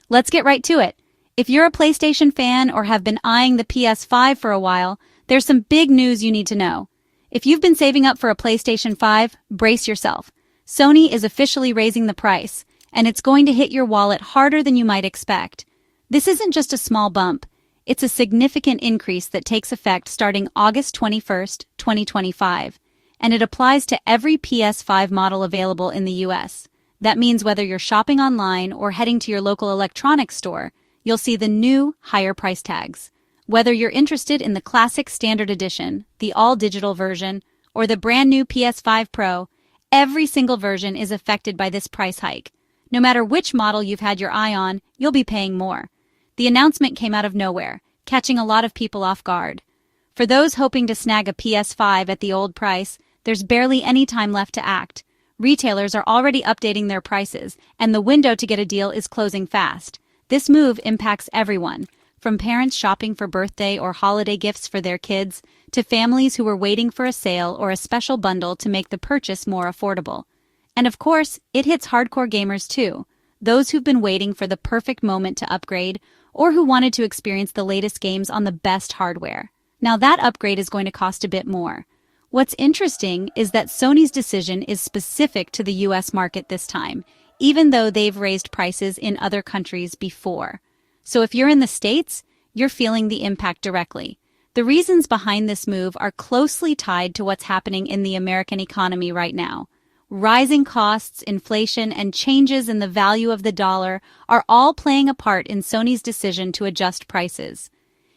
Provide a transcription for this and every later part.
Let's get right to it. If you're a PlayStation fan or have been eyeing the PS5 for a while, there's some big news you need to know. If you've been saving up for a PlayStation 5, brace yourself. Sony is officially raising the price, and it's going to hit your wallet harder than you might expect. This isn't just a small bump. It's a significant increase that takes effect starting August 21st, 2025, and it applies to every PS5 model available in the US. That means whether you're shopping online or heading to your local electronics store, you'll see the new, higher price tags. Whether you're interested in the classic standard edition, the all-digital version, or the brand new PS5 Pro, every single version is affected by this price hike. No matter which model you've had your eye on, you'll be paying more. The announcement came out of nowhere, catching a lot of people off guard. For those hoping to snag a PS5 at the old price, there's barely any time left to act. Retailers are already updating their prices, and the window to get a deal is closing fast. This move impacts everyone, from parents shopping for birthday or holiday gifts for their kids, to families who were waiting for a sale or a special bundle to make the purchase more affordable. And of course, it hits hardcore gamers too, those who've been waiting for the perfect moment to upgrade, or who wanted to experience the latest games on the best hardware. Now that upgrade is going to cost a bit more. What's interesting is that Sony's decision is specific to the US market this time, even though they've raised prices in other countries before. So if you're in the States, you're feeling the impact directly. The reasons behind this move are closely tied to what's happening in the American economy right now. Rising costs, inflation, and changes in the value of the dollar are all playing a part in Sony's decision to adjust prices.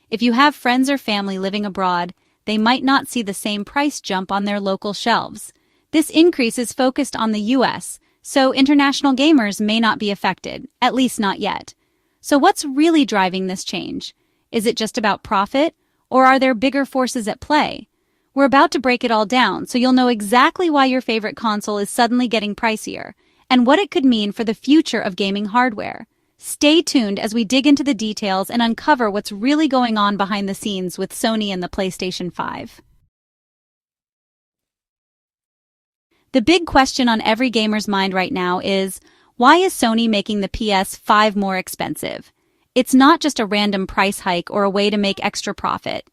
If you have friends or family living abroad, they might not see the same price jump on their local shelves. This increase is focused on the US, so international gamers may not be affected, at least not yet. So what's really driving this change? Is it just about profit, or are there bigger forces at play? We're about to break it all down, so you'll know exactly why your favorite console is suddenly getting pricier, and what it could mean for the future of gaming hardware. Stay tuned as we dig into the details and uncover what's really going on behind the scenes with Sony and the PlayStation 5. The big question on every gamer's mind right now is, why is Sony making the PS5 more expensive? It's not just a random price hike or a way to make extra profit.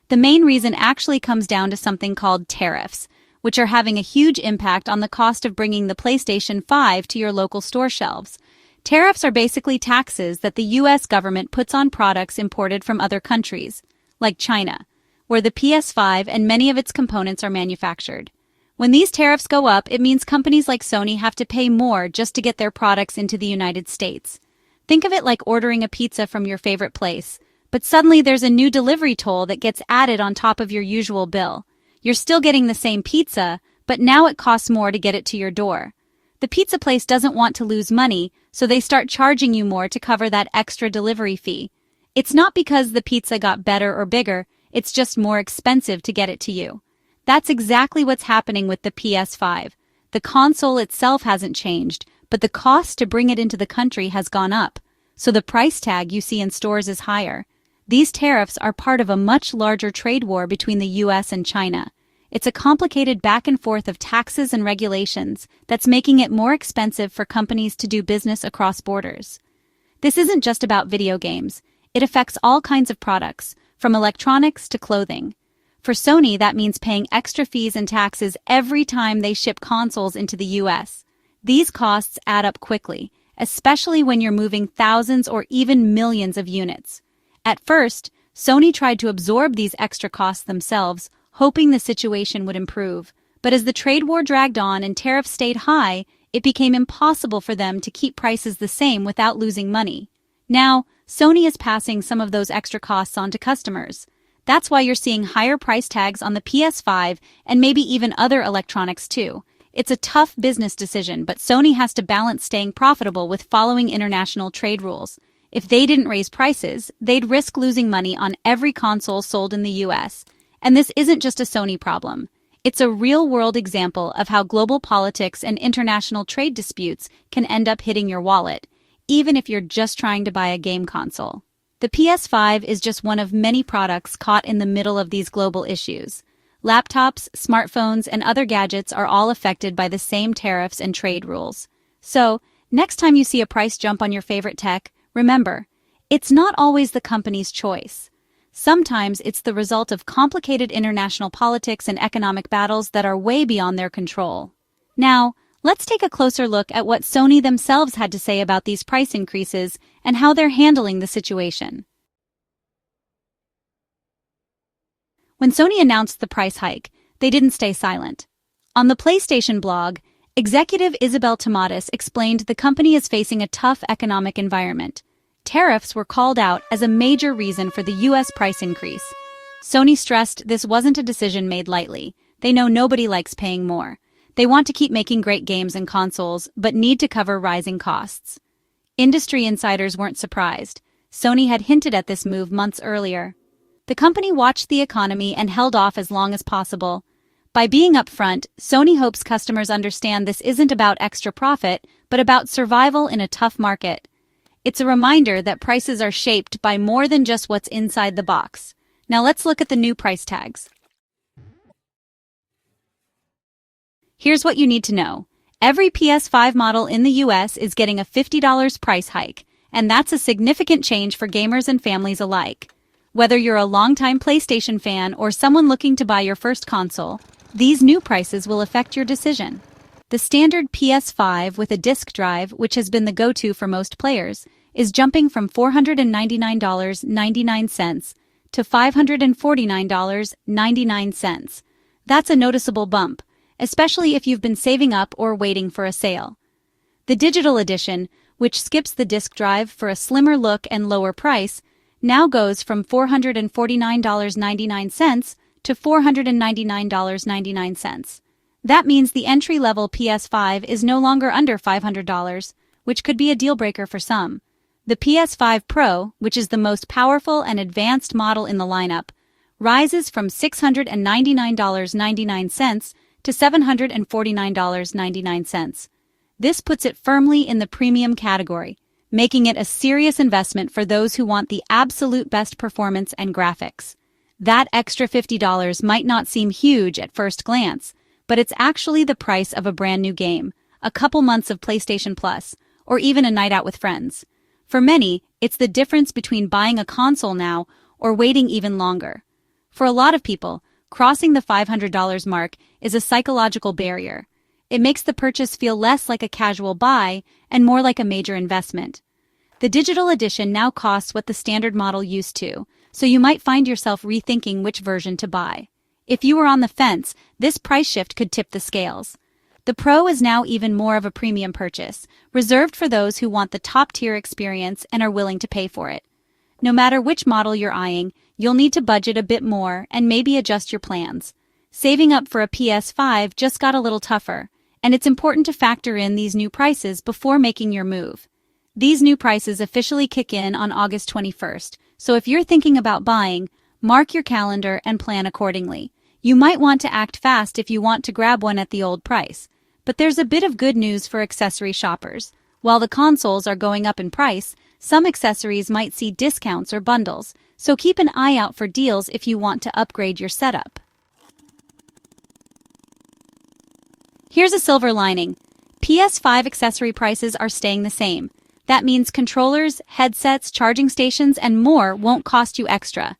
The main reason actually comes down to something called tariffs, which are having a huge impact on the cost of bringing the PlayStation 5 to your local store shelves. Tariffs are basically taxes that the US government puts on products imported from other countries, like China, where the PS5 and many of its components are manufactured. When these tariffs go up, it means companies like Sony have to pay more just to get their products into the United States. Think of it like ordering a pizza from your favorite place, but suddenly there's a new delivery toll that gets added on top of your usual bill. You're still getting the same pizza, but now it costs more to get it to your door. The pizza place doesn't want to lose money, so they start charging you more to cover that extra delivery fee. It's not because the pizza got better or bigger, it's just more expensive to get it to you. That's exactly what's happening with the PS5. The console itself hasn't changed, but the cost to bring it into the country has gone up, so the price tag you see in stores is higher. These tariffs are part of a much larger trade war between the US and China. It's a complicated back and forth of taxes and regulations that's making it more expensive for companies to do business across borders. This isn't just about video games. It affects all kinds of products, from electronics to clothing. For Sony, that means paying extra fees and taxes every time they ship consoles into the US. These costs add up quickly, especially when you're moving thousands or even millions of units. At first, Sony tried to absorb these extra costs themselves, hoping the situation would improve. But as the trade war dragged on and tariffs stayed high, it became impossible for them to keep prices the same without losing money. Now, Sony is passing some of those extra costs on to customers. That's why you're seeing higher price tags on the PS5 and maybe even other electronics too. It's a tough business decision, but Sony has to balance staying profitable with following international trade rules. If they didn't raise prices, they'd risk losing money on every console sold in the US. And this isn't just a Sony problem. It's a real-world example of how global politics and international trade disputes can end up hitting your wallet, even if you're just trying to buy a game console. The PS5 is just one of many products caught in the middle of these global issues. Laptops, smartphones, and other gadgets are all affected by the same tariffs and trade rules. So, next time you see a price jump on your favorite tech, Remember, it's not always the company's choice. Sometimes it's the result of complicated international politics and economic battles that are way beyond their control. Now, let's take a closer look at what Sony themselves had to say about these price increases and how they're handling the situation. When Sony announced the price hike, they didn't stay silent. On the PlayStation blog, executive Isabel Tomatis explained the company is facing a tough economic environment. Tariffs were called out as a major reason for the US price increase. Sony stressed this wasn't a decision made lightly. They know nobody likes paying more. They want to keep making great games and consoles, but need to cover rising costs. Industry insiders weren't surprised. Sony had hinted at this move months earlier. The company watched the economy and held off as long as possible. By being upfront, Sony hopes customers understand this isn't about extra profit, but about survival in a tough market. It's a reminder that prices are shaped by more than just what's inside the box. Now let's look at the new price tags. Here's what you need to know. Every PS5 model in the US is getting a $50 price hike, and that's a significant change for gamers and families alike. Whether you're a longtime PlayStation fan or someone looking to buy your first console, these new prices will affect your decision. The standard PS5 with a disk drive, which has been the go-to for most players, is jumping from $499.99 to $549.99. That's a noticeable bump, especially if you've been saving up or waiting for a sale. The digital edition, which skips the disk drive for a slimmer look and lower price, now goes from $449.99 to $499.99. That means the entry-level PS5 is no longer under $500, which could be a deal-breaker for some. The PS5 Pro, which is the most powerful and advanced model in the lineup, rises from $699.99 to $749.99. This puts it firmly in the premium category, making it a serious investment for those who want the absolute best performance and graphics. That extra $50 might not seem huge at first glance, but it's actually the price of a brand new game, a couple months of PlayStation Plus, or even a night out with friends. For many, it's the difference between buying a console now or waiting even longer. For a lot of people, crossing the $500 mark is a psychological barrier. It makes the purchase feel less like a casual buy and more like a major investment. The digital edition now costs what the standard model used to, so you might find yourself rethinking which version to buy. If you were on the fence, this price shift could tip the scales. The Pro is now even more of a premium purchase, reserved for those who want the top-tier experience and are willing to pay for it. No matter which model you're eyeing, you'll need to budget a bit more and maybe adjust your plans. Saving up for a PS5 just got a little tougher, and it's important to factor in these new prices before making your move. These new prices officially kick in on August 21st, so if you're thinking about buying, mark your calendar and plan accordingly. You might want to act fast if you want to grab one at the old price. But there's a bit of good news for accessory shoppers. While the consoles are going up in price, some accessories might see discounts or bundles, so keep an eye out for deals if you want to upgrade your setup. Here's a silver lining. PS5 accessory prices are staying the same. That means controllers, headsets, charging stations, and more won't cost you extra.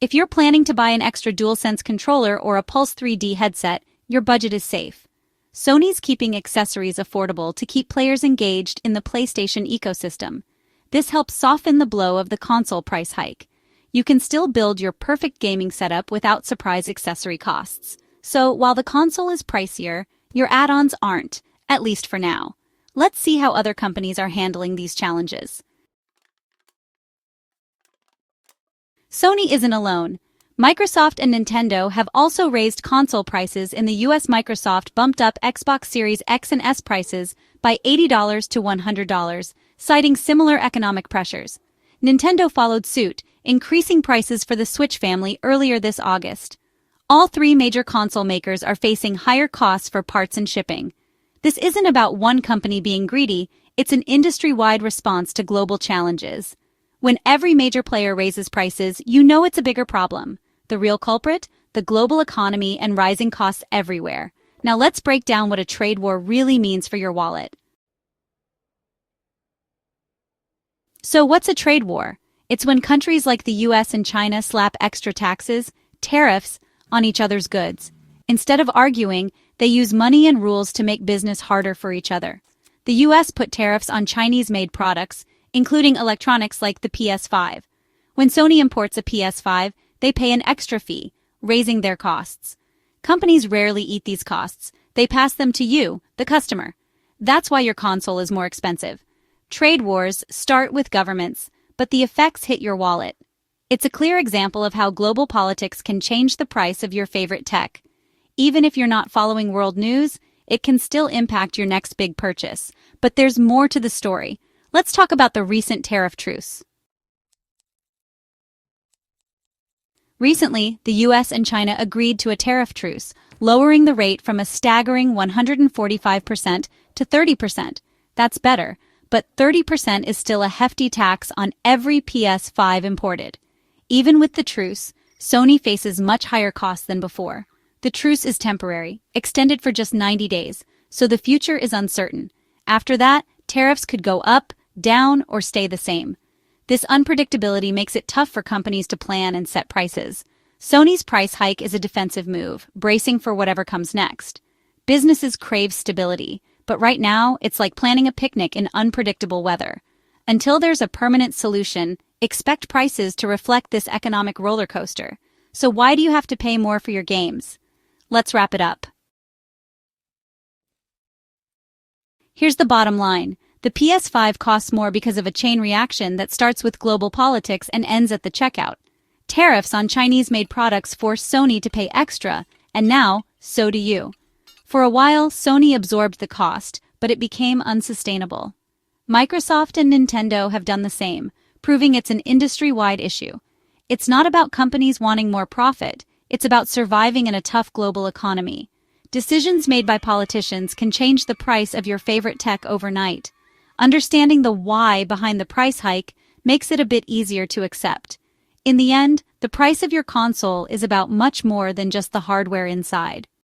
If you're planning to buy an extra DualSense controller or a Pulse 3D headset, your budget is safe. Sony's keeping accessories affordable to keep players engaged in the PlayStation ecosystem. This helps soften the blow of the console price hike. You can still build your perfect gaming setup without surprise accessory costs. So while the console is pricier, your add-ons aren't, at least for now. Let's see how other companies are handling these challenges. Sony isn't alone. Microsoft and Nintendo have also raised console prices in the US. Microsoft bumped up Xbox Series X and S prices by $80 to $100, citing similar economic pressures. Nintendo followed suit, increasing prices for the Switch family earlier this August. All three major console makers are facing higher costs for parts and shipping. This isn't about one company being greedy, it's an industry-wide response to global challenges. When every major player raises prices, you know it's a bigger problem. The real culprit? The global economy and rising costs everywhere. Now let's break down what a trade war really means for your wallet. So what's a trade war? It's when countries like the US and China slap extra taxes, tariffs, on each other's goods. Instead of arguing, they use money and rules to make business harder for each other. The US put tariffs on Chinese-made products, including electronics like the PS5. When Sony imports a PS5, they pay an extra fee, raising their costs. Companies rarely eat these costs. They pass them to you, the customer. That's why your console is more expensive. Trade wars start with governments, but the effects hit your wallet. It's a clear example of how global politics can change the price of your favorite tech. Even if you're not following world news, it can still impact your next big purchase. But there's more to the story. Let's talk about the recent tariff truce. Recently, the US and China agreed to a tariff truce, lowering the rate from a staggering 145% to 30%. That's better, but 30% is still a hefty tax on every PS5 imported. Even with the truce, Sony faces much higher costs than before. The truce is temporary, extended for just 90 days, so the future is uncertain. After that, tariffs could go up, down, or stay the same. This unpredictability makes it tough for companies to plan and set prices. Sony's price hike is a defensive move, bracing for whatever comes next. Businesses crave stability, but right now it's like planning a picnic in unpredictable weather. Until there's a permanent solution, expect prices to reflect this economic roller coaster. So why do you have to pay more for your games? Let's wrap it up. Here's the bottom line. The PS5 costs more because of a chain reaction that starts with global politics and ends at the checkout. Tariffs on Chinese-made products force Sony to pay extra, and now, so do you. For a while, Sony absorbed the cost, but it became unsustainable. Microsoft and Nintendo have done the same, proving it's an industry-wide issue. It's not about companies wanting more profit, it's about surviving in a tough global economy. Decisions made by politicians can change the price of your favorite tech overnight. Understanding the why behind the price hike makes it a bit easier to accept. In the end, the price of your console is about much more than just the hardware inside.